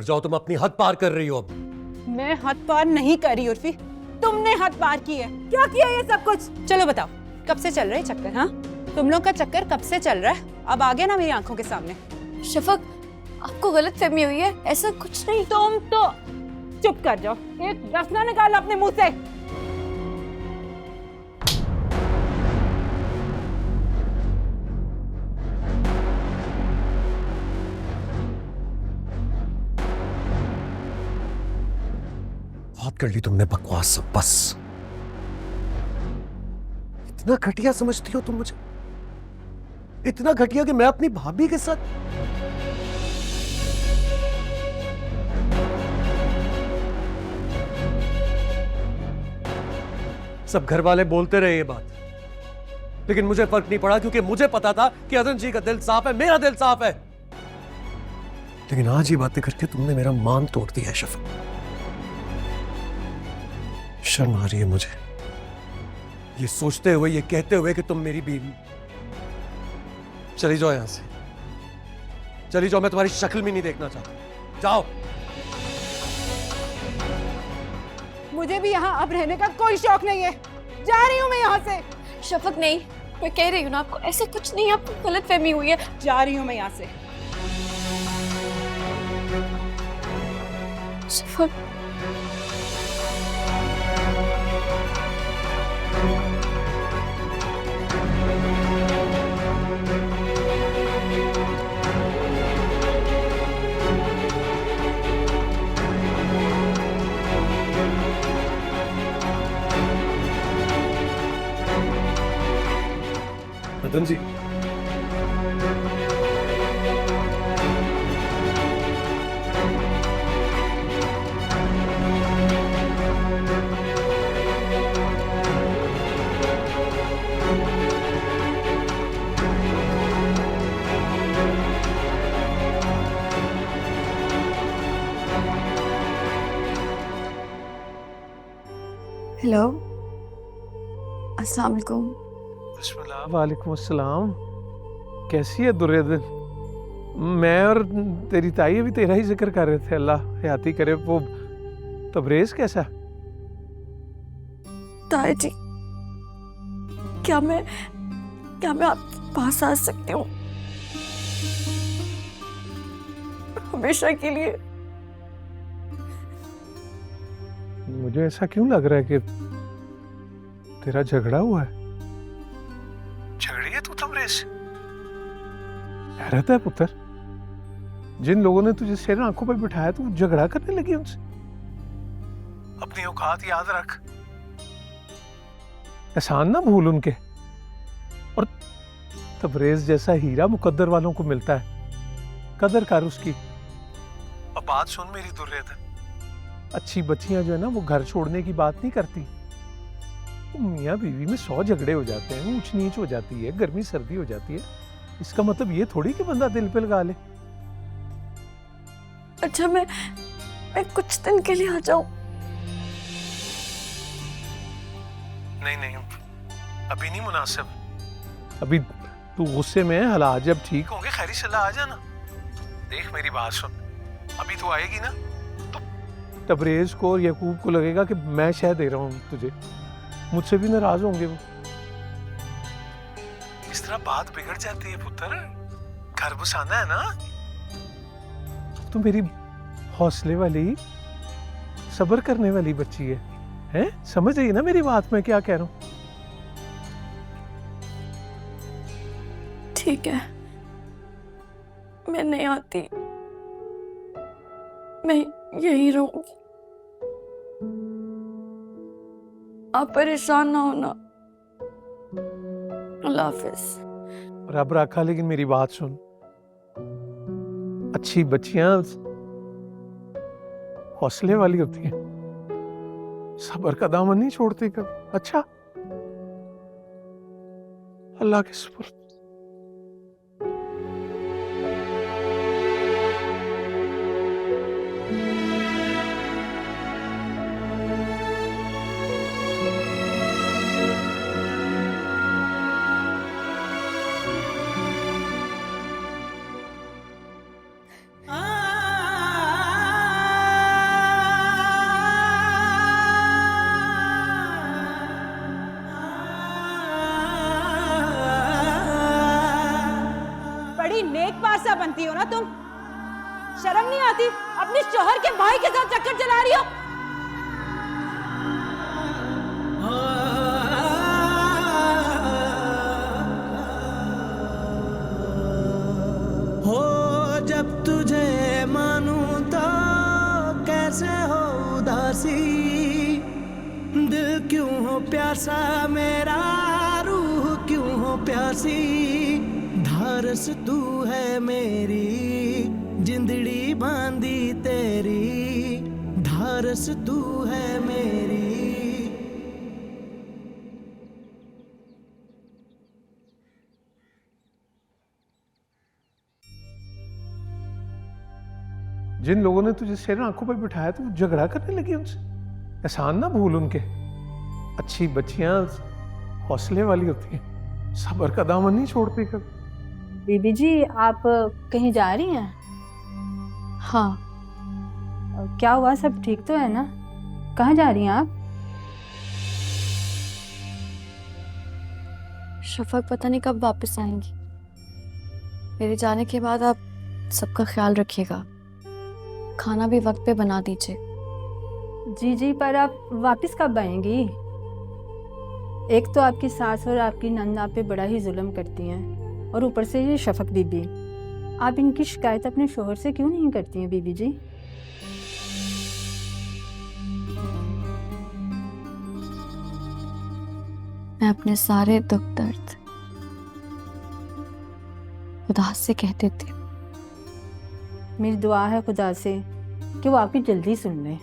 जाओ, तुम अपनी हद पार कर रही हो अब। मैं हद पार नहीं कर रही उर्फी, तुमने हद पार की है। क्या किया ये सब कुछ? चलो बताओ, कब से चल रहे चक्कर? हाँ, तुम लोग का चक्कर कब से चल रहा है? अब आ गया ना मेरी आंखों के सामने। शफक, आपको गलत फहमी हुई है, ऐसा कुछ नहीं। तुम तो चुप कर जाओ, एक लफ्ज़ ना निकालो अपने मुंह से। बहुत कर ली तुमने बकवास, सब बस। इतना घटिया समझती हो तुम मुझे? इतना घटिया कि मैं अपनी भाभी के साथ? सब घर वाले बोलते रहे ये बात, लेकिन मुझे फर्क नहीं पड़ा, क्योंकि मुझे पता था कि अदन जी का दिल साफ है, मेरा दिल साफ है। लेकिन आज ये बातें करके तुमने मेरा मान तोड़ दिया है शफक। शर्म आ रही है मुझे ये सोचते हुए, ये कहते हुए कि तुम मेरी बीवी। चली जाओ यहां से, चली जाओ, मैं तुम्हारी शक्ल भी नहीं देखना चाहता। जाओ। मुझे भी यहाँ अब रहने का कोई शौक नहीं है, जा रही हूँ मैं यहाँ से। शफक नहीं, मैं कह रही हूँ ना आपको, ऐसा कुछ नहीं, आपको गलत फहमी हुई है। जा रही हूँ मैं यहाँ से। शफक, अदन जी, हेलो, अस्सलाम वालेकुम। बिस्मिल्लाह, वालेकुम अस्सलाम। कैसी है दुर्योधन? मैं और तेरी ताई अभी तेरा ही जिक्र कर रहे थे, अल्लाह हयाती करे। वो तबरेज कैसा? ताई जी, क्या मैं आपके पास आ सकती हूँ हमेशा के लिए? मुझे ऐसा क्यों लग रहा है कि तेरा झगड़ा हुआ है? झगड़ी है तू तबरेज से? हैरत है पुत्र, जिन लोगों ने तुझे सिर आंखों पर बिठाया तू झगड़ा करने लगी उनसे। अपनी औकात याद रख, एहसान ना भूल उनके। और तबरेज जैसा हीरा मुकद्दर वालों को मिलता है, कदर कर उसकी। अब बात सुन मेरी दुर्योधन, अच्छी बच्चियां जो है ना, वो घर छोड़ने की बात नहीं करती। मियाँ बीवी में 100 झगड़े हो जाते हैं, ऊंच नीच हो जाती है, गर्मी सर्दी हो जाती है। इसका मतलब ये थोड़ी कि बंदा दिल पे लगा ले। अच्छा, मैं कुछ दिन के लिए आ जाऊं? नहीं नहीं, अभी नहीं मुनासिब। अभी तू गुस्से में है, हालात जब ठीक होंगे खैरी सलाह आ जाना। देख मेरी बात सुन, अभी तू आएगी ना तो तबरेज को और यकूब को लगेगा कि मैं शह दे रहा हूँ तुझे, मुझसे भी नाराज होंगे वो। इस तरह बात बिगड़ जाती है पुत्र, घर बसाना है ना। तू मेरी हौसले वाली, सब्र करने वाली बच्ची है, हैं? समझ रही है ना मेरी बात, मैं क्या कह रहा हूँ? ठीक है, मैं नहीं आती, मैं यही रहूंगी। आप परेशान ना होना। अल्लाह हाफिज। रब रखा, लेकिन मेरी बात सुन, अच्छी बच्चियां हौसले वाली होती हैं, सब्र का दामन नहीं छोड़ती कभी। अच्छा, अल्लाह के सुपुर्द। बनती हो ना तुम? शर्म नहीं आती? अपने शोहर के भाई के साथ चक्कर चला रही हो। जब तुझे मानूं तो कैसे हो उदासी, दिल क्यों हो प्यासा मेरा, रूह क्यों हो प्यासी, धारस तू है मेरी, जिंदड़ी बांधी तेरी, धारस तू है मेरी। जिन लोगों ने तुझे सिर आंखों पर बिठाया तो वो झगड़ा करने लगी उनसे। एहसान ना भूल उनके। अच्छी बच्चियां हौसले वाली होती हैं, सब्र का दामन नहीं छोड़ती कभी। बीबी जी आप कहीं जा रही हैं? हाँ। क्या हुआ, सब ठीक तो है ना? कहाँ जा रही हैं आप? शफक पता नहीं कब वापस आएंगी। मेरे जाने के बाद आप सबका ख्याल रखिएगा, खाना भी वक्त पे बना दीजिए। जी जी, पर आप वापस कब आएंगी? एक तो आपकी सास और आपकी नंद आप पे बड़ा ही जुल्म करती हैं, और ऊपर से ये शफक बीबी। आप इनकी शिकायत अपने शोहर से क्यों नहीं करती हैं बीबी जी? मैं अपने सारे दुख दर्द खुदा से कह देती हूँ। मेरी दुआ है खुदा से कि वो आपकी जल्दी सुन ले।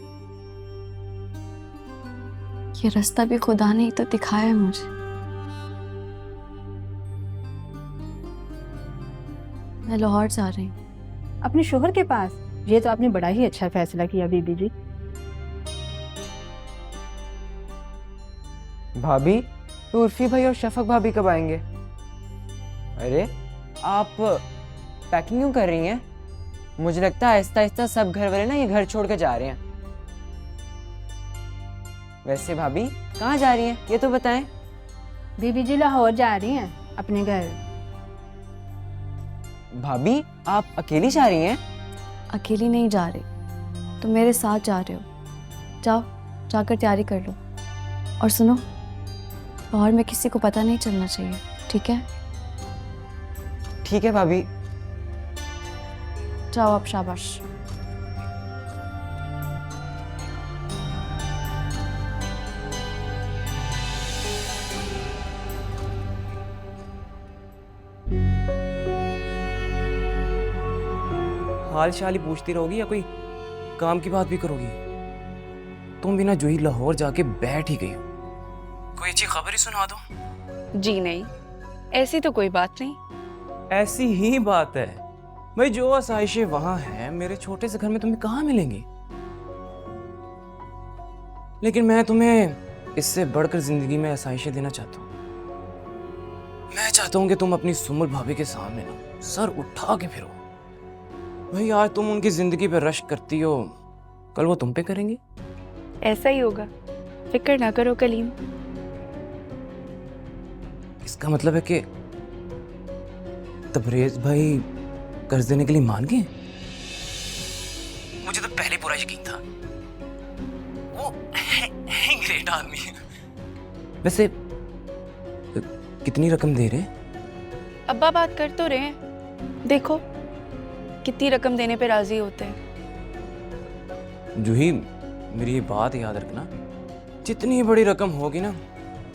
ये रास्ता भी खुदा ने ही तो दिखाया है मुझे। मैं लाहौर जा रही हूँ। अपने शोहर के पास? ये तो आपने बड़ा ही अच्छा फैसला किया बीबी जी। भाभी, तो उर्फी भाई और शफक भाभी कब आएंगे? अरे आप पैकिंग क्यों कर रही हैं? मुझे लगता है आहिस्ता आहिस्ता सब घर वाले ना ये घर छोड़ के जा रहे हैं। वैसे भाभी कहाँ जा रही हैं ये तो बताएं। बीबी जी लाहौर जा रही हैं अपने घर। भाभी आप अकेली जा रही हैं? अकेली नहीं जा रही, तुम मेरे साथ जा रहे हो। जाओ, जाकर तैयारी कर लो। और सुनो, लाहौर में किसी को पता नहीं चलना चाहिए, ठीक है? ठीक है भाभी। जाओ आप, शाबाश। हाल चाल ही पूछती रहोगी या कोई काम की बात भी करोगी? तुम बिना जूही लाहौर जाके बैठ ही गई हो, कोई अच्छी खबर ही सुना दो। जी नहीं, ऐसी तो कोई बात नहीं। ऐसी ही बात है भाई, जो आसाइशें वहां हैं मेरे छोटे से घर में तुम्हें कहाँ मिलेंगी। लेकिन मैं तुम्हें इससे बढ़कर जिंदगी में आसाइशें देना चाहता हूँ। मैं चाहता हूँ कि तुम अपनी सुमुल भाभी के सामने ना सर उठा के फिरो। भाई आज तुम उनकी जिंदगी पे रश्क करती हो, कल वो तुम पे करेंगी। ऐसा ही होगा, फिक्र ना करो कलीम। इसका मतलब है कि तबरेज भाई कर्ज देने के लिए मान गए? मुझे तो पहले पूरा यकीन था, वो है ग्रेट आदमी है। वैसे कितनी रकम दे रहे हैं? अब्बा बात कर तो रहे हैं, देखो कितनी रकम देने पे राजी होते हैं। जूही मेरी ये बात याद रखना, जितनी बड़ी रकम होगी ना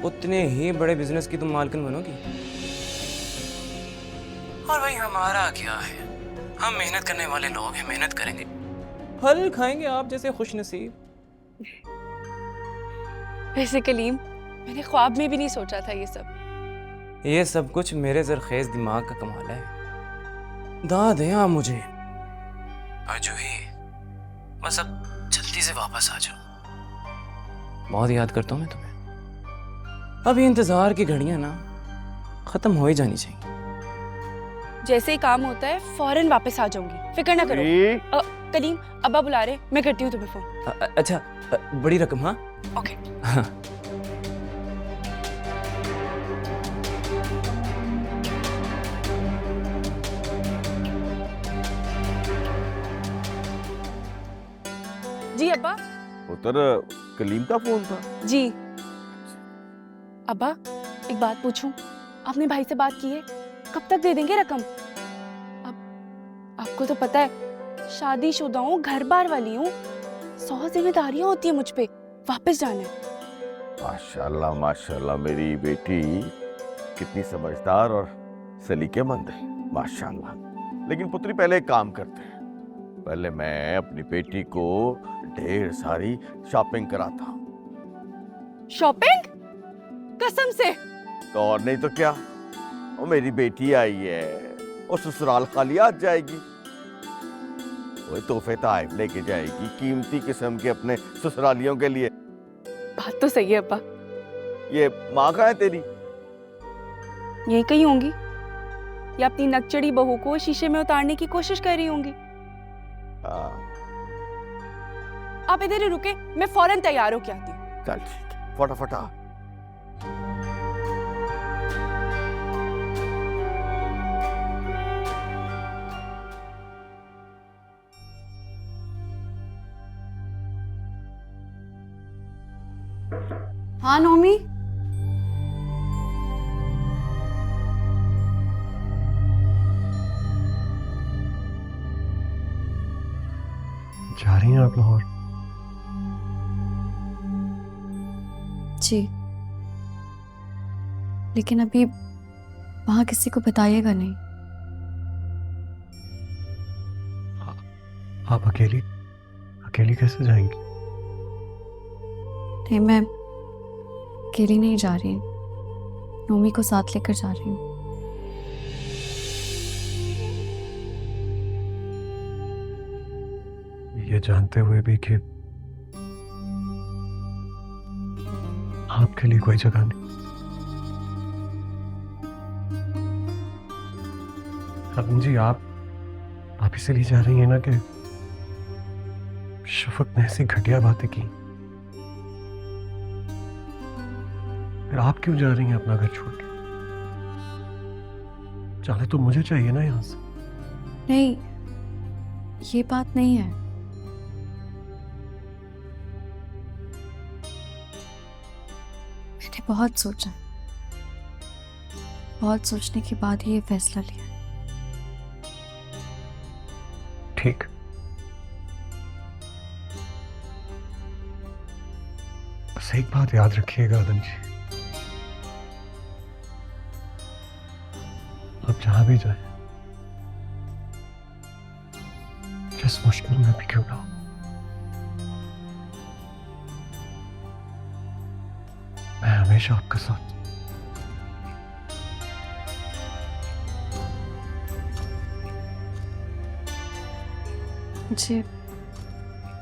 उतने ही बड़े बिजनेस की तुम मालकिन बनोगी। और भाई हमारा क्या है, हम मेहनत करने वाले लोग हैं, मेहनत करेंगे, फल खाएंगे आप जैसे खुश नसीब। वैसे कलीम, मैंने ख्वाब में भी नहीं सोचा था ये सब कुछ मेरे जरखेज दिमाग का कमाल है। दाद है आप मुझे। और जूही बस अब जल्दी से वापस आ जाओ, बहुत याद करता हूँ मैं तुम्हें। अब ये इंतजार की घड़ियां ना खत्म हो ही जानी चाहिए। जैसे ही काम होता है फौरन वापस आ जाऊंगी, फिक्र ना करो। कलीम, अब्बा बुला रहे, मैं करती हूँ तुम्हें फोन। अच्छा, बड़ी रकम? हाँ ओके। हाँ। अब्बा? पुत्र, कलीम का फोन था। जी। अब्बा, एक बात पूछूं? आपने भाई से बात की है? कब तक दे देंगे रकम? अब आपको तो पता है, शादीशुदा हूँ, घर बार वाली हूँ, 100 जिम्मेदारियां होती है मुझ पे। वापस जाना है। माशाल्लाह माशाल्लाह, मेरी बेटी कितनी समझदार और सलीकेमंद है, माशाल्लाह। लेकिन पुत्री, पहले एक काम करते हैं। पहले मैं अपनी बेटी को ढेर सारी शॉपिंग कराता हूँ। शॉपिंग? कसम से? तो और नहीं तो क्या, वो मेरी बेटी आई है, वो ससुराल खाली आ जाएगी। वो तोहफे ताइफ लेके जाएगी, कीमती किस्म के अपने ससुरालियों के लिए। बात तो सही है अब्बा। ये माँ कहाँ है तेरी? यही कहीं होंगी, या अपनी नकचड़ी बहू को शीशे में उतारने की कोशिश कर रही होंगी। आप इधर ही रुके, मैं फौरन तैयार होके आती हूँ। चल ठीक है, फटाफट आ। हाँ नोमी, जा रही हैं आप लाहौर? जी, लेकिन अभी वहां किसी को बताइएगा नहीं। आप अकेली अकेली कैसे जाएंगी? नहीं, मैं अकेली नहीं जा रही, नोमी को साथ लेकर जा रही हूँ। ये जानते हुए भी कि आपके लिए कोई जगह नहीं। अरुण जी, आप इसलिए जा रही हैं ना कि शफक ने ऐसी घटिया बातें की। फिर आप क्यों जा रही हैं अपना घर छोड़ के? जाने तो मुझे चाहिए ना यहां से। नहीं, ये बात नहीं है। मैंने बहुत सोचा, बहुत सोचने के बाद ही ये फैसला लिया। ठीक, बस एक बात याद रखिएगा आदम जी, आप जहां भी जाए, जिस मुश्किल में भी क्यों ना हो, मैं हमेशा आपका साथ। मुझे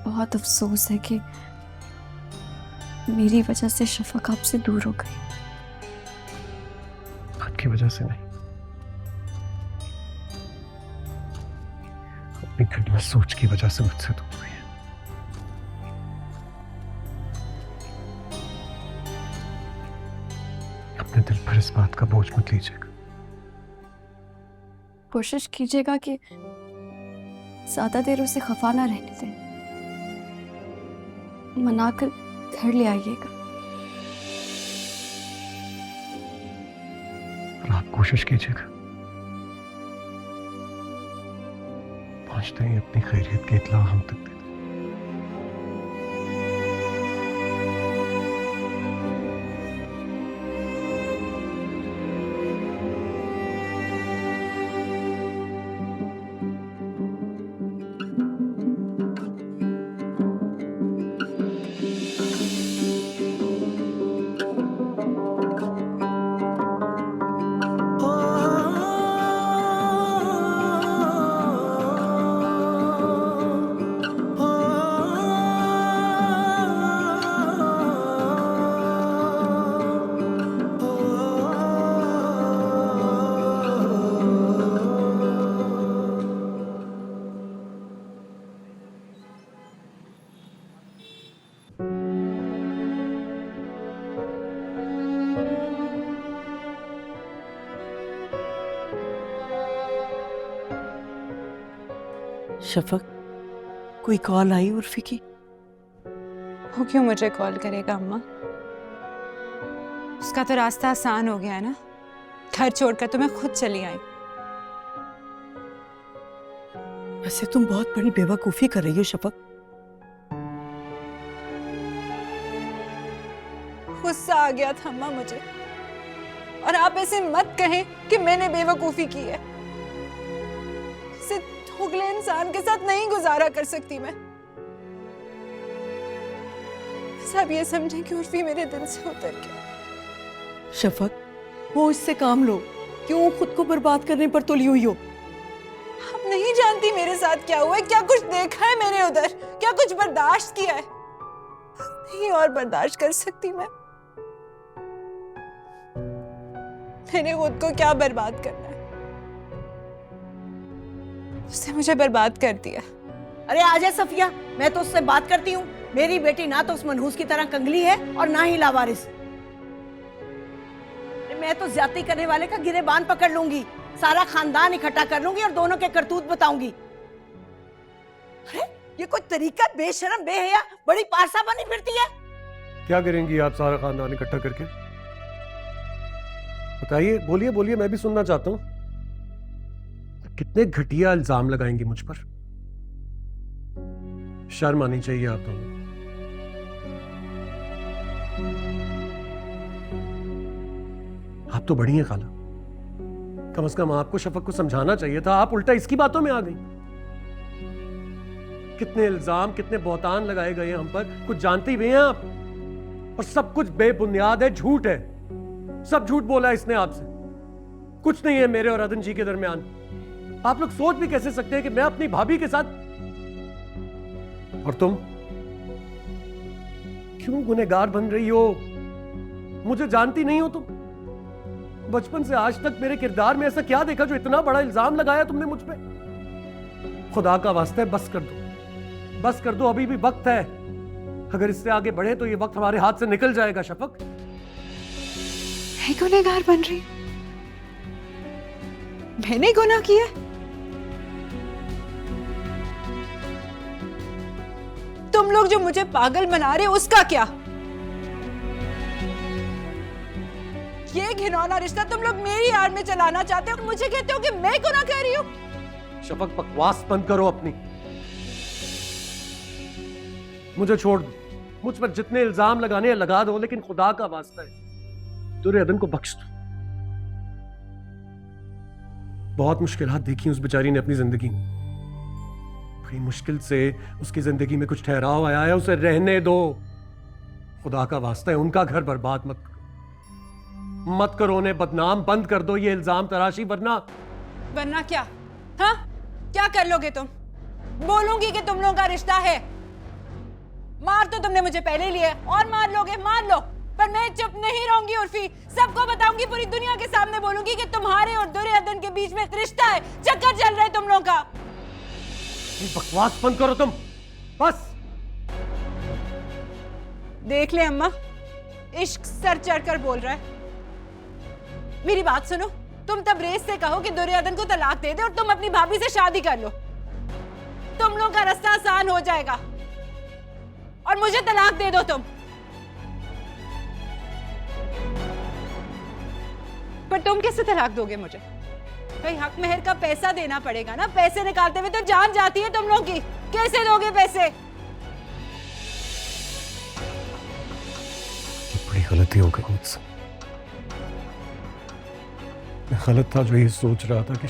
बहुत अफसोस है कि मेरी वजह से शफक आपसे दूर हो गई। आपकी वजह से नहीं, अपनी घटिया सोच की वजह से मुझसे दूर हुई है। अपने दिल पर इस बात का बोझ मत लीजिएगा। कोशिश कीजिएगा कि ज्यादा देर उसे खफा ना रहने दें, मनाकर घर ले आइएगा। और आप कोशिश कीजिएगा पहुंचते ही अपनी खैरियत की इत्तला हम तक दे। शफक, कोई कॉल आई उर्फी की? वो क्यों मुझे कॉल करेगा अम्मा? उसका तो रास्ता आसान हो गया है ना, घर छोड़कर तो मैं खुद चली आई। वैसे तुम बहुत बड़ी बेवकूफी कर रही हो शफक। गुस्सा आ गया था अम्मा मुझे, और आप ऐसे मत कहें कि मैंने बेवकूफी की है। ऐसे दोगले इंसान के साथ नहीं गुजारा कर सकती मैं। बस आप ये समझें कि उर्फी मेरे दिल से उतर गया। शफक, वो इससे काम लो, क्यों खुद को बर्बाद करने पर तुली हुई हो? आप नहीं जानती मेरे साथ क्या हुआ है, क्या कुछ देखा है मैंने उधर, क्या कुछ बर्दाश्त किया है। नहीं और बर्दाश्त कर सकती मैंने खुद को क्या बर्बाद करना है, उसने मुझे बर्बाद कर दिया। अरे आजा सफिया, मैं तो उससे बात करती हूँ। मेरी बेटी ना तो उस मनहूस की तरह कंगली है और ना ही लावारिस। मैं तो ज्यादती करने वाले का गिरेबान पकड़ लूंगी, सारा खानदान इकट्ठा कर लूंगी और दोनों के करतूत बताऊंगी। अरे ये कोई तरीका बेशरम बेहया बड़ी पारसा बनी फिरती है। क्या करेंगी आप सारा खानदान इकट्ठा करके? बताइए, बोलिए बोलिए, मैं भी सुनना चाहता हूं। कितने घटिया इल्जाम लगाएंगी मुझ पर? शर्म आनी चाहिए आप दोनों। आप तो बड़ी हैं खाला, कम से कम आपको शफक को समझाना चाहिए था, आप उल्टा इसकी बातों में आ गई। कितने इल्जाम, कितने बहतान लगाए गए हम पर, कुछ जानती भी हैं आप। और सब कुछ बेबुनियाद है, झूठ है, सब झूठ बोला है इसने आपसे। कुछ नहीं है मेरे और अदन जी के दरमियान। आप लोग सोच भी कैसे सकते हैं कि मैं अपनी भाभी के साथ, और तुम क्यों गुनहगार बन रही हो? मुझे जानती नहीं हो तुम? बचपन से आज तक मेरे किरदार में ऐसा क्या देखा जो इतना बड़ा इल्जाम लगाया तुमने मुझ पे? खुदा का वास्ता है, बस कर दो, बस कर दो, अभी भी वक्त है। अगर इससे आगे बढ़े तो ये वक्त हमारे हाथ से निकल जाएगा शफक। मैं गुनहगार बन रही हूं? मैंने गुनाह किया? तुम लोग जो मुझे पागल बना रहे हो उसका क्या? ये घिनौना रिश्ता तुम लोग मेरी आड़ में चलाना चाहते हो और मुझे कहते हो कि मैं गुनाह कर रही हूं। शफक, बकवास बंद करो अपनी, मुझे छोड़ दो। मुझ पर जितने इल्जाम लगाने हैं लगा दो, लेकिन खुदा का वास्ता है दुर्योधन को बख्श दो। बहुत मुश्किलात देखी उस बेचारी ने अपनी जिंदगी में, बड़ी मुश्किल से उसकी जिंदगी में कुछ ठहराव आया है, उसे रहने दो। खुदा का वास्ता है उनका घर बर्बाद मत करो, मत करो, उन्हें बदनाम बंद कर दो ये इल्जाम तराशी। वरना क्या? हाँ, क्या कर लोगे तुम? बोलूंगी कि तुम लोगों का रिश्ता है। मार तो तुमने मुझे पहले लिया है, और मार लोगे मार लो, पर मैं चुप नहीं रहूंगी उर्फी। सबको बताऊंगी, पूरी दुनिया के सामने बोलूंगी कि तुम्हारे और दुर्योधन के बीच में एक रिश्ता है, चक्कर चल रहा है तुम लोगों का। बकवास बंद करो तुम, बस। देख ले अम्मा, इश्क सर चढ़कर बोल रहा है। मेरी बात सुनो, तुम तबरेज से कहो कि दुर्योधन को तलाक दे दे और तुम अपनी भाभी से शादी कर लो, तुम लोग का रास्ता आसान हो जाएगा, और मुझे तलाक दे दो तुम। पर तुम कैसे तलाक दोगे मुझे? भाई हक मेहर का पैसा देना पड़ेगा ना, पैसे निकालते हुए तो जान जाती है तुम लोग की। कैसे दोगे पैसे? बड़ी गलती हो गई मुझसे। मैं गलत था जो ये सोच रहा था कि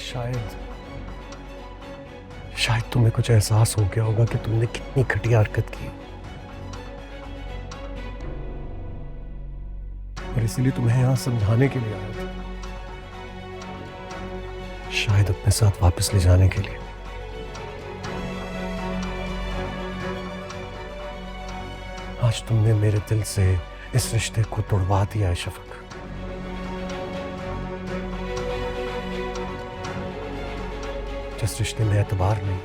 शायद तुम्हें कुछ एहसास हो गया होगा कि तुमने कितनी घटिया हरकत की, और इसीलिए तुम्हें यहां समझाने के लिए आया था, शायद अपने साथ वापस ले जाने के लिए। आज तुमने मेरे दिल से इस रिश्ते को तोड़वा दिया है शफक। जिस रिश्ते में एतबार नहीं,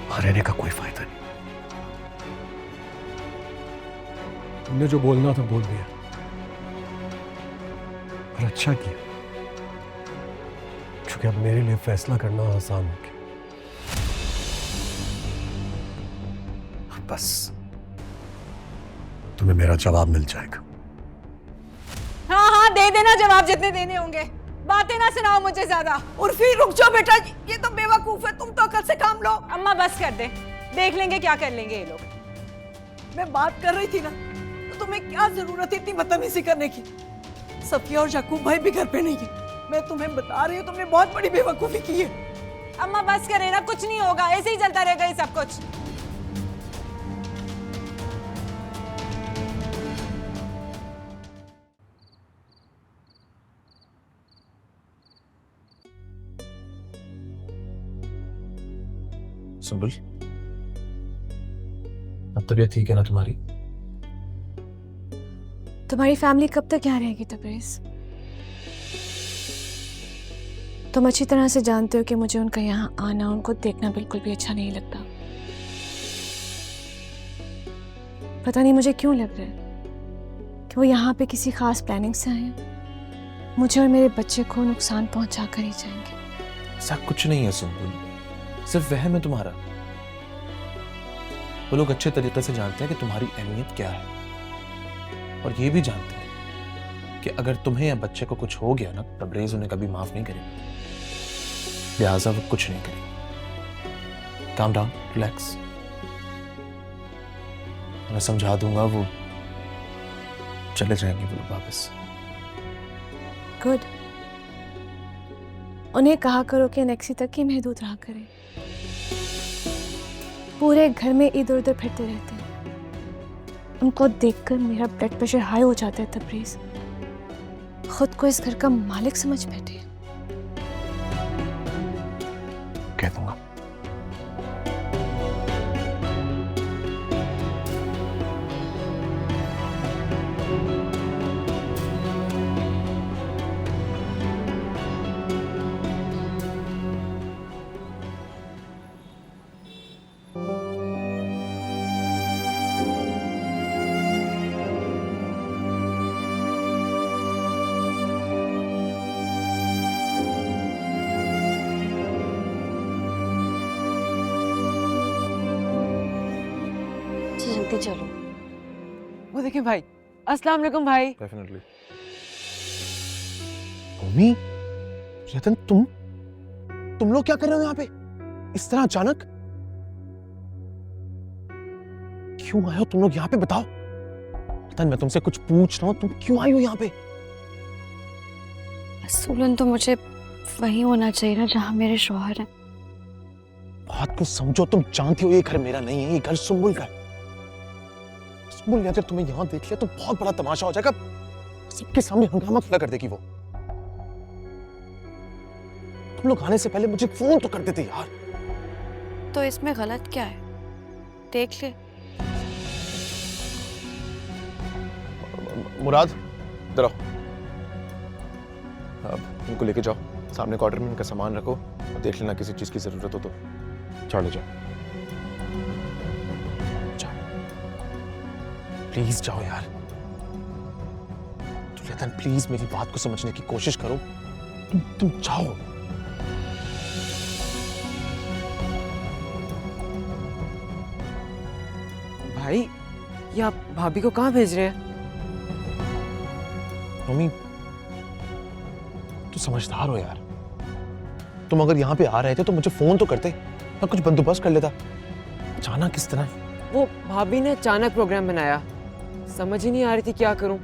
वहां रहने का कोई फायदा नहीं। तुमने जो बोलना था बोल दिया, और अच्छा किया, क्योंकि अब मेरे लिए फैसला करना आसान हो गया। बस तुम्हें मेरा जवाब मिल जाएगा। हाँ हाँ, दे देना जवाब जितने देने होंगे। बातें ना सुनाओ मुझे ज्यादा। उर्फी रुक जाओ बेटा, ये तो बेवकूफ है, तुम तो अकल से काम लो। अम्मा बस कर दे, देख लेंगे क्या कर लेंगे ये लोग। मैं बात कर रही थी ना, तो तुम्हें क्या जरूरत है इतनी बदतमीजी करने की? सफिया और याकूब भाई भी घर पे नहीं है। मैं तुम्हें बता रही हूँ, तुमने बहुत बड़ी बेवकूफी की है। अम्मा बस करे ना, कुछ नहीं होगा, ऐसे ही चलता रहेगा ये सब कुछ। सुंबल, अब तबीयत ठीक है ना तुम्हारी? तुम्हारी फैमिली कब तक यहाँ रहेगी तबरेज? तुम अच्छी तरह से जानते हो कि मुझे उनका यहाँ आना, उनको देखना बिल्कुल भी अच्छा नहीं लगता। पता नहीं मुझे क्यों लग रहा है कि वो यहाँ पे किसी खास प्लानिंग से आए हैं। मुझे और मेरे बच्चे को नुकसान पहुंचा कर ही जाएंगे। ऐसा कुछ नहीं है सुंबल, सिर्फ वहम है तुम्हारा। वो लोग अच्छे तरीके से जानते हैं कि तुम्हारी अहमियत क्या है, और ये भी जानते हैं कि अगर तुम्हें या बच्चे को कुछ हो गया ना, तबरेज उन्हें कभी माफ नहीं करेगी, लिहाजा वो कुछ नहीं करेगी। काम डाउन, रिलैक्स, मैं समझा दूंगा, वो चले जाएंगे वो लोग वापस। गुड। उन्हें कहा करो कि नेक्सी तक ही महदूद रहा करें। पूरे घर में इधर उधर फिरते रहते हैं। उनको देखकर मेरा ब्लड प्रेशर हाई हो जाता है तबरेज। खुद को इस घर का मालिक समझ बैठे हैं। कह दूंगा। जल्दी चलो। वो देखिए भाई। अस्सलाम वालेकुम भाई। डेफिनेटली। मम्मी, रतन, तुम लोग क्या कर रहे हो यहाँ पे इस तरह अचानक? क्यों आए हो तुम लोग यहाँ पे, बताओ। रतन, मैं तुमसे कुछ पूछ रहा हूँ, तुम क्यों आई हो यहाँ पे? असूलन तो मुझे वहीं होना चाहिए ना जहाँ मेरे शौहर हैं। बात को समझो, तुम जानती हो ये घर मेरा नहीं है, ये घर सुंबुल का है। सुंबुल ने अगर तुम्हें यहाँ देख लिया तो बहुत बड़ा तमाशा हो जाएगा। सबके सामने हंगामा खड़ा कर देगी वो। तुम लोग आने से पहले मुझे फोन तो कर देते यार। तो इसमें गलत क्या है? देख ले। मुराद, इधर आओ। अब इनको लेके जाओ, सामने क्वार्टर में इनका सामान रखो और देख लेना किसी चीज की जरूरत हो तो चढ़ जाओ। प्लीज जाओ यार। रतन, प्लीज मेरी बात को समझने की कोशिश करो। तुम जाओ। भाई, ये आप भाभी को कहाँ भेज रहे हैं? मम्मी, तू समझदार हो यार। तुम अगर यहाँ पे आ रहे थे तो मुझे फोन तो करते, मैं कुछ बंदोबस्त कर लेता। जाना किस तरह? वो भाभी ने अचानक प्रोग्राम बनाया, समझ ही नहीं आ रही थी क्या करूं।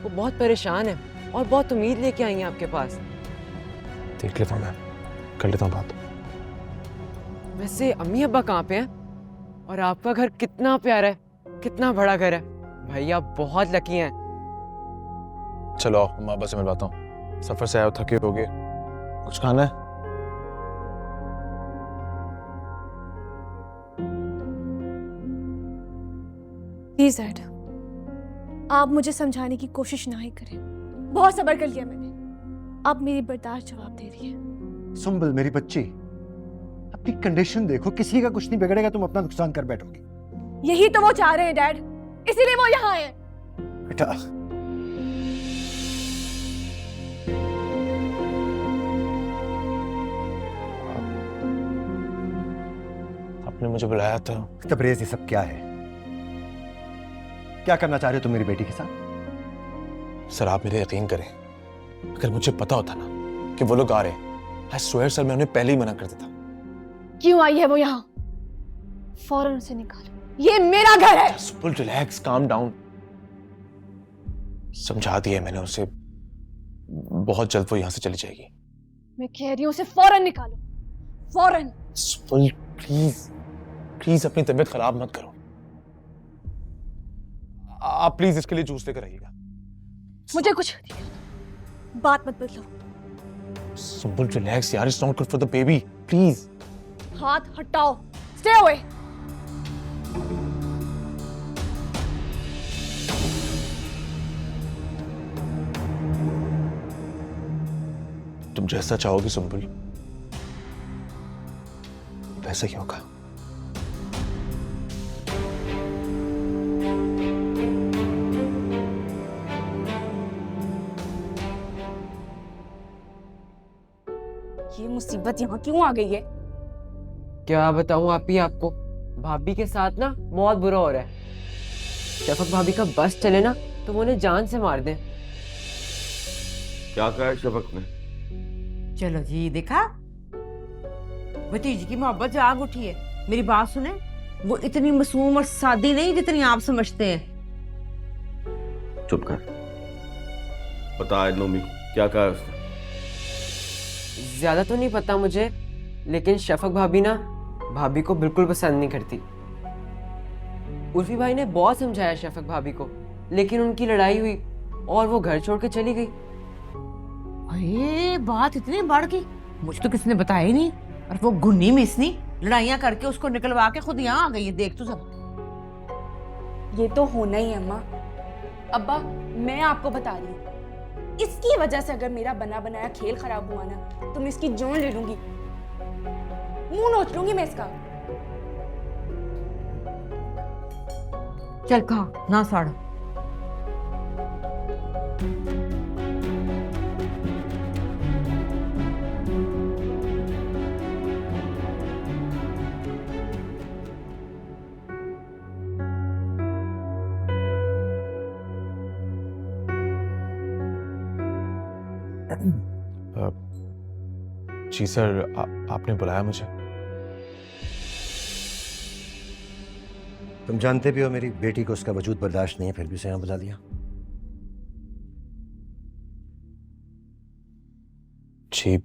वो बहुत परेशान है और बहुत उम्मीद लेके आई हैं आपके पास। देख लेता हूं, मैं कर लेता हूँ बात। वैसे अम्मी अब्बा कहाँ पे हैं? और आपका घर कितना प्यारा है, कितना बड़ा घर है। भाई आप बहुत लकी हैं। चलो आओ, अम्मा अब्बा से मिलवाता हूँ। सफर से आए हो, थके होगे, कुछ खाना है? प्लीज डैड, आप मुझे समझाने की कोशिश ना ही करें। बहुत सब्र कर लिया मैंने, अब मेरी बर्दाश्त जवाब दे रही है। सुंबल मेरी बच्ची, अपनी कंडीशन देखो, किसी का कुछ नहीं बिगड़ेगा, तुम अपना नुकसान कर बैठोगे। यही तो वो चाह रहे हैं डैड, इसीलिए वो यहाँ आए। बेटा, आपने मुझे बुलाया था। तबरेज, ये सब क्या है? क्या करना चाह रहे हो तुम मेरी बेटी के साथ? सर आप मेरे यकीन करें, अगर मुझे पता होता ना कि वो लोग आ रहे हैं, I swear सर मैं उन्हें पहले ही मना कर देता। क्यों आई है वो यहाँ? फौरन उसे निकालो, ये मेरा घर है। Supaul relax, calm down. समझा दिया मैंने उसे, बहुत जल्द वो यहाँ से चली जाएगी। मैं कह रही हूँ उसे फौरन निकालो, फौरन। सुपुल प्लीज प्लीज अपनी तबीयत खराब मत करो। आप प्लीज इसके लिए जूस लेकर आइएगा। मुझे कुछ बात मत बदलो। सुपुल रिलैक्स यार, it's not good for the baby, please. हाथ हटाओ, स्टे अवे। तुम जैसा चाहोगी सुंबुल वैसा ही होगा। ये मुसीबत यहाँ क्यों आ गई है? क्या बताऊं आपको, भाभी के साथ ना बहुत बुरा हो रहा है। शफक भाभी का बस चले ना तो वो उन्हें जान से मार दें। क्या कहा है शफक ने? चलो जी, देखा भतीजी की मोहब्बत जाग उठी है। मेरी बात सुने, वो इतनी मासूम और सादी नहीं जितनी आप समझते हैं। चुप कर। पता है नोमी क्या कहा है उसने? ज्यादा तो नहीं पता मुझे, लेकिन शफक भाभी ना भाभी को बिल्कुल पसंद नहीं करती। उर्फी भाई ने बहुत समझाया शफक भाभी को, लेकिन उनकी लड़ाई हुई और वो घर छोड़ के चली गई। अरे बात इतनी बढ़ गई, मुझे तो किसी ने बताया ही नहीं। और वो गुन्नी मिसनी लड़ाइयां करके उसको निकलवा के खुद यहाँ आ गई है। देख तू सब। ये तो होना ही है अम्मा। अब्बा मैं आपको बता रही हूँ, इसकी वजह से अगर मेरा बना बनाया खेल खराब हुआ ना तो मैं इसकी जान ले लूंगी, मुंह नोच लूंगी मैं इसका। चल कहा ना साड़ा। जी सर, आपने बुलाया मुझे? तुम जानते भी हो मेरी बेटी को उसका वजूद बर्दाश्त नहीं है, फिर भी उसे यहाँ बुला दिया। जी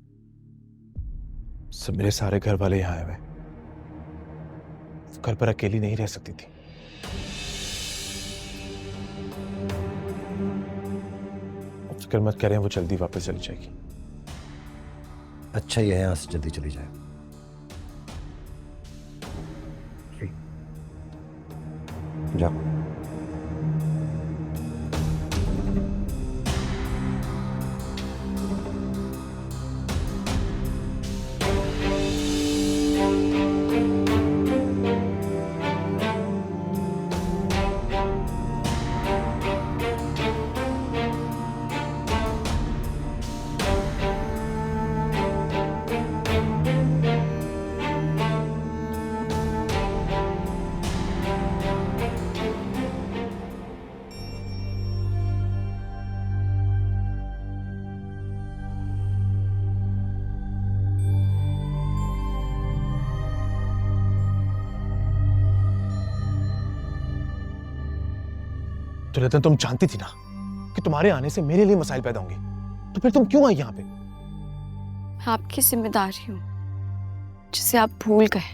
सब मेरे सारे घर वाले यहाँ आए हुए, घर पर अकेली नहीं रह सकती थी। फिक्र मत करें, वो जल्दी वापस चली जाएगी। अच्छा ही है यहाँ से जल्दी चली जाए। जाओ। तो रतन तुम जानती थी ना कि तुम्हारे आने से मेरे लिए मसाइल पैदा होंगे, तो फिर तुम क्यों आई यहाँ पे? आपकी जिम्मेदारी हूँ जिसे आप भूल गए।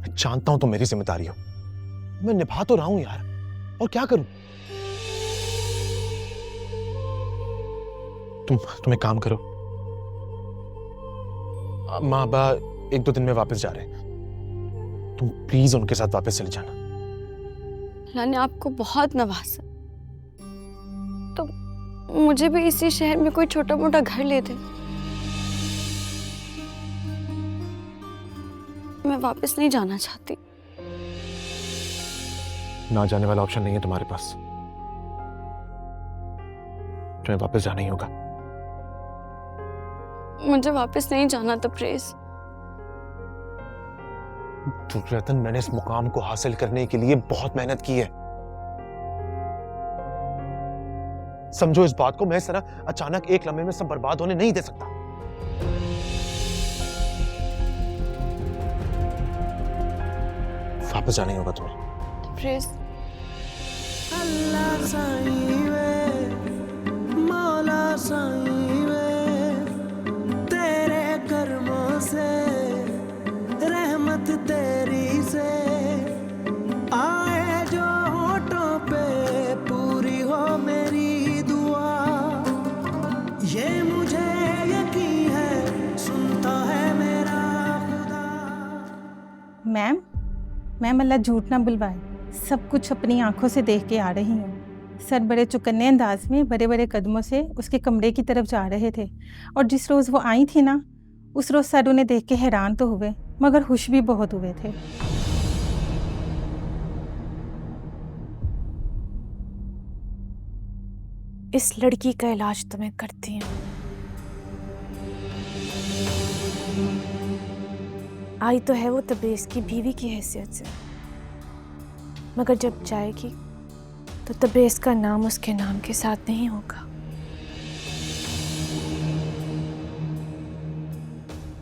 मैं जानता हूं तुम मेरी जिम्मेदारी हो, मैं निभा तो रहा हूं यार, और क्या करूं? तुम एक काम करो, माँ बा 1-2 दिन में वापस जा रहे हैं, तुम प्लीज उनके साथ वापस चले जाना। अल्लाह ने आपको बहुत नवाजा, तो मुझे भी इसी शहर में कोई छोटा मोटा घर ले दे। मैं वापस नहीं जाना चाहती। ना जाने वाला ऑप्शन नहीं है तुम्हारे पास, तुम्हें वापस जाना ही होगा। मुझे वापस नहीं जाना तब्रेज़। रतन, मैंने इस मुकाम को हासिल करने के लिए बहुत मेहनत की है। समझो इस बात को, मैं इस तरह अचानक एक लम्हे में सब बर्बाद होने नहीं दे सकता। वापस जाना ही होगा तुम्हें। प्लीज अल्लाह साईं वे, मौला साईं वे, तेरे कर्मों से, रहमत तेरी से आए जो होठों पे, पूरी हो मेरी दुआ। ये मुझे यकीन है, सुनता है मेरा खुदा। मैम अल्लाह झूठ ना बुलवाए, सब कुछ अपनी आंखों से देख के आ रही हूँ। सर बड़े चुकन्ने अंदाज में बड़े बड़े कदमों से उसके कमरे की तरफ जा रहे थे, और जिस रोज़ वो आई थी ना, उस रोज़ सर उन्हें देख के हैरान तो हुए मगर खुश भी बहुत हुए थे। इस लड़की का इलाज तो मैं करती हूँ। आई तो है वो तबरेज़ की बीवी की हैसियत से, मगर जब जाएगी तो तबरेज़ का नाम उसके नाम के साथ नहीं होगा।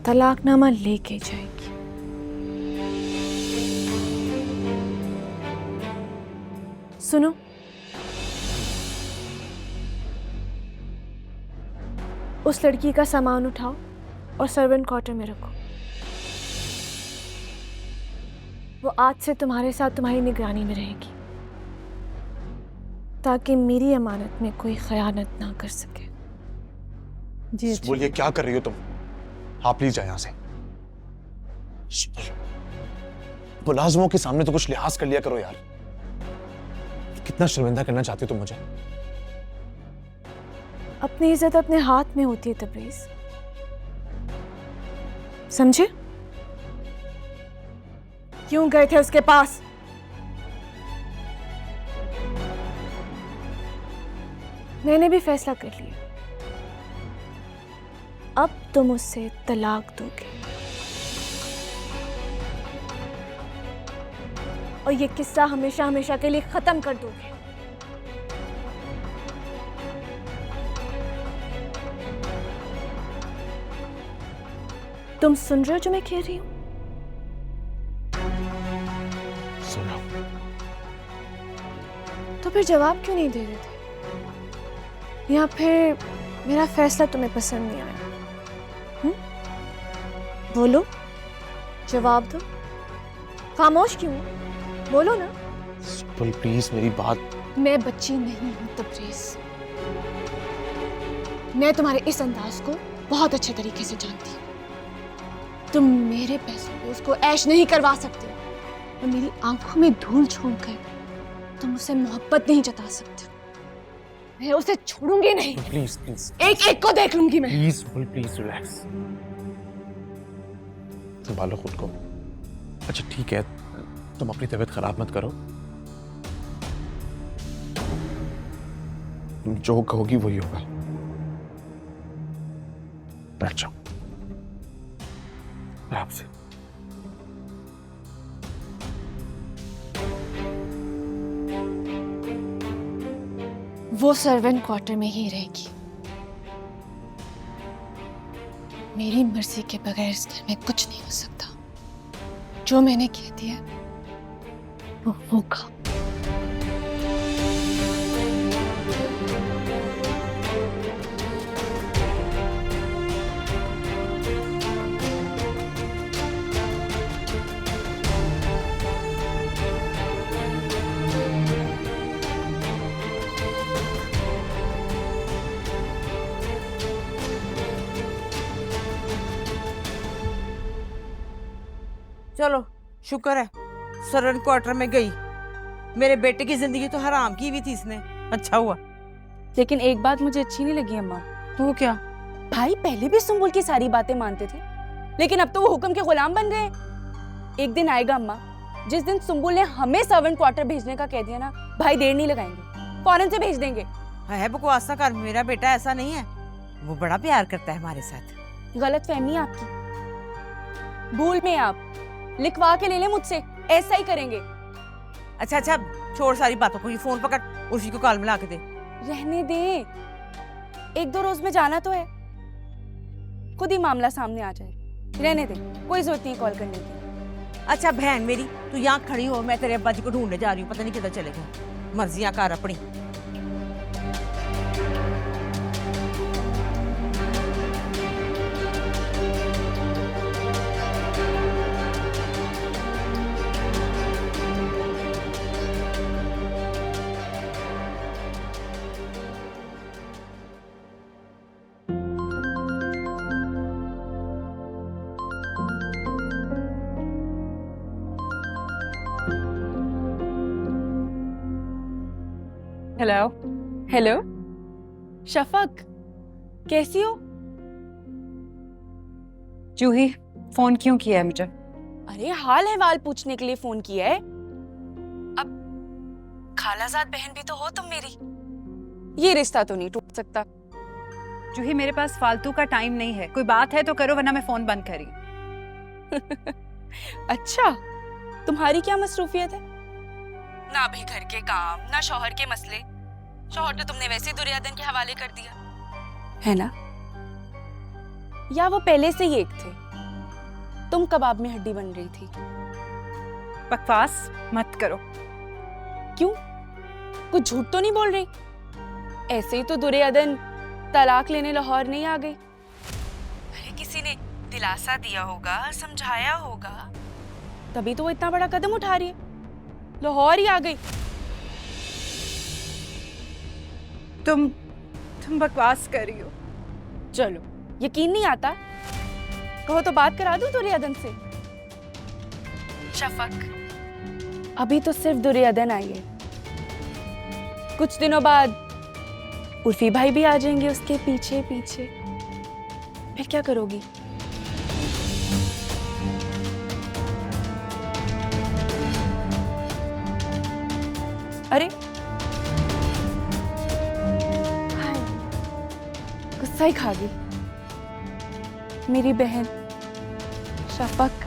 तलाकनामा लेके जाएगी। सुनो, उस लड़की का सामान उठाओ और सर्वेंट क्वार्टर में रखो। वो आज से तुम्हारे साथ तुम्हारी निगरानी में रहेगी, ताकि मेरी अमानत में कोई खयानत ना कर सके। जी बोलिए, क्या कर रही हो तुम? हाँ प्लीज जाए यहाँ से। मुलाजमों के सामने तो कुछ लिहाज कर लिया करो यार। कितना शर्मिंदा करना चाहती हो तुम मुझे? अपनी इज्जत अपने हाथ में होती है तबरेज़, समझे? क्यों गए थे उसके पास? मैंने भी फैसला कर लिया, अब तुम उससे तलाक दोगे और ये किस्सा हमेशा हमेशा के लिए खत्म कर दोगे। तुम सुन रहे हो जो मैं कह रही हूं? सुन रहा हूं। तो फिर जवाब क्यों नहीं दे रहे थे? या फिर मेरा फैसला तुम्हें पसंद नहीं आया? बोलो, जवाब दो। खामोश क्यों? बोलो ना। प्लीज मेरी बात। मैं बच्ची नहीं हूं तबरेज़, मैं तुम्हारे इस अंदाज को बहुत अच्छे तरीके से जानती हूँ। तुम मेरे पैसों पे उसको ऐश नहीं करवा सकते और मेरी आंखों में धूल छोड़कर तुम उसे मोहब्बत नहीं जता सकते। मैं उसे छोड़ूंगी नहीं। प्लीज प्लीज एक एक को देख लूंगी मैं। प्लीज रिलैक्स, संभालो खुद को। अच्छा ठीक है, तुम अपनी तबीयत खराब मत करो। तुम जो कहोगी वही होगा। बैठ जाओ आराम से। वो सर्वेंट क्वार्टर में ही रहेगी। मेरी मर्जी के बगैर इस घर में कुछ नहीं हो सकता। जो मैंने कह दिया वो होगा। चलो शुक्र है सर्वेंट क्वार्टर में गई। मेरे बेटे की जिंदगी तो हराम की भी थी इसने। अच्छा हुआ। लेकिन एक बात मुझे अच्छी नहीं लगी अम्मा। वो क्या? भाई पहले भी सुम्बुल की सारी बातें मानते थे, लेकिन अब तो वो हुक्म के गुलाम बन गए। एक दिन आएगा अम्मा, जिस दिन सुम्बुल ने हमें सर्वेंट क्वार्टर भेजने का कह दिया ना, भाई देर नहीं लगाएंगे, फौरन से भेज देंगे। है बकवास ना कर, मेरा बेटा ऐसा नहीं है। वो बड़ा प्यार करता है हमारे साथ। गलत फहमी आपकी, भूल में आप। लिखवा के ले ले मुझसे, ऐसा ही करेंगे। अच्छा अच्छा, छोड़ सारी बातों को, ये फोन पकड़, उर्फी को कॉल मिला के दे। रहने दे, एक दो रोज में जाना तो है, खुद ही मामला सामने आ जाए। रहने दे, कोई जरूरत नहीं कॉल करने की। अच्छा बहन मेरी, तू यहाँ खड़ी हो, मैं तेरे अब्बा जी को ढूंढने जा रही हूँ, पता नहीं किधर चले गए। मर्जियां कर अपनी। हेलो हेलो शफक, कैसी हो? जूही, फोन क्यों किया है मुझे? अरे हाल अहवाल पूछने के लिए फोन किया है। अब खालाजाद बहन भी तो हो तुम मेरी, ये रिश्ता तो नहीं टूट सकता। जूही, मेरे पास फालतू का टाइम नहीं है, कोई बात है तो करो वरना मैं फोन बंद करी। अच्छा, तुम्हारी क्या मसरूफियत है? ना भी घर के काम, ना शौहर के मसले। शौहर तो तुमने वैसे दुर्योधन के हवाले कर दिया है ना? या वो पहले से ही एक थे, तुम कबाब में हड्डी बन रही थी? बकवास मत करो। क्यों, कुछ झूठ तो नहीं बोल रही? ऐसे ही तो दुर्योधन तलाक लेने लाहौर नहीं आ गई। अरे किसी ने दिलासा दिया होगा, समझाया होगा, तभी तो वो इतना बड़ा कदम उठा रही है, लाहौर ही आ गई। तुम बकवास कर रही हो। चलो, यकीन नहीं आता? कहो तो बात करा दूं दुर्योधन से। शफक, अभी तो सिर्फ दुर्योधन आई है, कुछ दिनों बाद उर्फी भाई भी आ जाएंगे उसके पीछे पीछे। फिर क्या करोगी? अरे गुस्सा ही खा गई मेरी बहन शफक।